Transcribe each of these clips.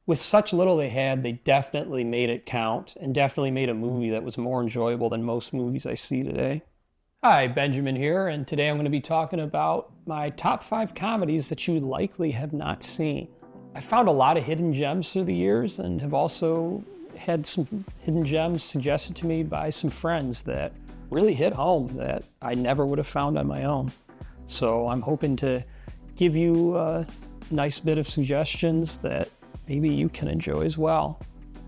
With such little they had, they definitely made it count and definitely made a movie that was more enjoyable than most movies I see today. Hi, Benjamin here, and today I'm going to be talking about my top 5 comedies that you likely have not seen. I found a lot of hidden gems through the years and have also had some hidden gems suggested to me by some friends that really hit home that I never would have found on my own. So I'm hoping to give you a nice bit of suggestions that maybe you can enjoy as well.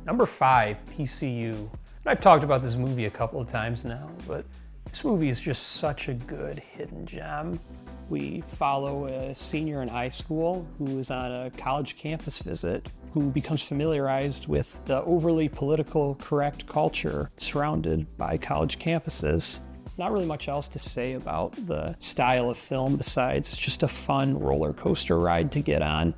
Number 5, PCU. And I've talked about this movie a couple of times now, but this movie is just such a good hidden gem. We follow a senior in high school who is on a college campus visit, who becomes familiarized with the overly political correct culture surrounded by college campuses. Not really much else to say about the style of film besides just a fun roller coaster ride to get on.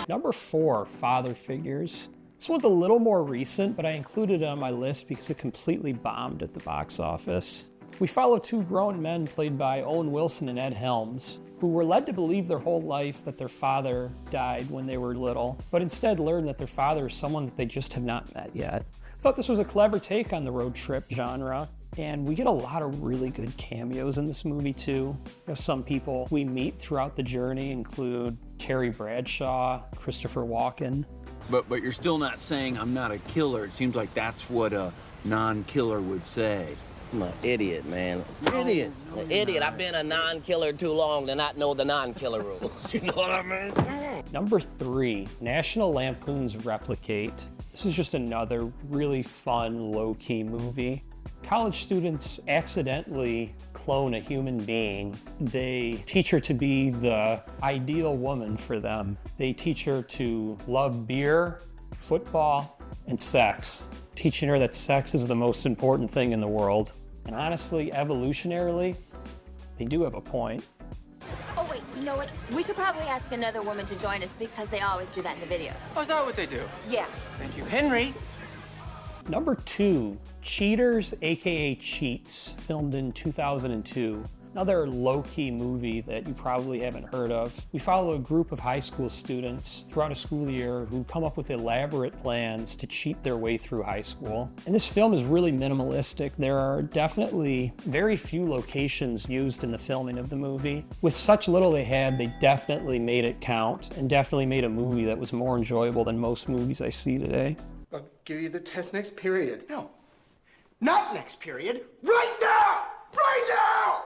Number 4, Father Figures. This one's a little more recent, but I included it on my list because it completely bombed at the box office. We follow 2 grown men played by Owen Wilson and Ed Helms, who were led to believe their whole life that their father died when they were little, but instead learned that their father is someone that they just have not met yet. I thought this was a clever take on the road trip genre, and we get a lot of really good cameos in this movie too. Some people we meet throughout the journey include Terry Bradshaw, Christopher Walken. But you're still not saying I'm not a killer. It seems like that's what a non-killer would say. I'm an idiot, man. Idiot. An idiot. I've been a non-killer too long to not know the non-killer rules. You know what I mean? Number 3, National Lampoons Replicate. This is just another really fun, low-key movie. College students accidentally clone a human being. They teach her to be the ideal woman for them. They teach her to love beer, football, and sex, teaching her that sex is the most important thing in the world. And honestly, evolutionarily, they do have a point. Oh wait, you know what? We should probably ask another woman to join us because they always do that in the videos. Oh, is that what they do? Yeah. Thank you. Henry! Number 2, Cheaters, aka Cheats, filmed in 2002. Another low-key movie that you probably haven't heard of. We follow a group of high school students throughout a school year who come up with elaborate plans to cheat their way through high school. And this film is really minimalistic. There are definitely very few locations used in the filming of the movie. With such little they had, they definitely made it count and definitely made a movie that was more enjoyable than most movies I see today. I'll give you the test next period. No, not next period. Right now! Right now!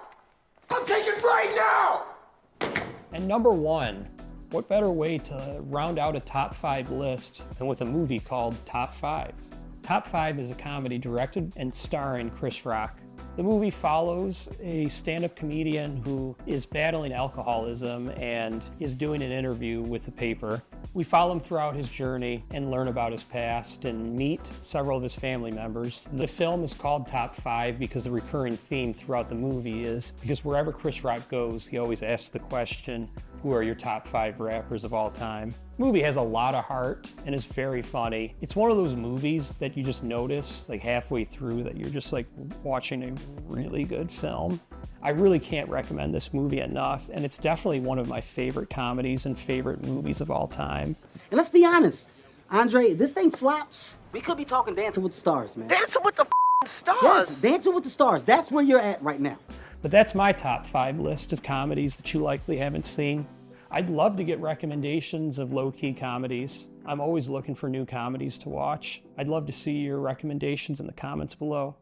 I'm taking right now! And number 1, what better way to round out a top 5 list than with a movie called TopFive? TopFive is a comedy directed and starring Chris Rock. The movie follows a stand-up comedian who is battling alcoholism and is doing an interview with the paper. We follow him throughout his journey and learn about his past and meet several of his family members. The film is called Top 5 because the recurring theme throughout the movie is because wherever Chris Rock goes, he always asks the question, who are your top 5 rappers of all time? The movie has a lot of heart and is very funny. It's one of those movies that you just notice like halfway through that you're just like watching a really good film. I really can't recommend this movie enough, and it's definitely one of my favorite comedies and favorite movies of all time. And let's be honest, Andre, this thing flops. We could be talking Dancing with the Stars, man. Dancing with the stars? Yes, Dancing with the Stars. That's where you're at right now. But that's my top 5 list of comedies that you likely haven't seen. I'd love to get recommendations of low-key comedies. I'm always looking for new comedies to watch. I'd love to see your recommendations in the comments below.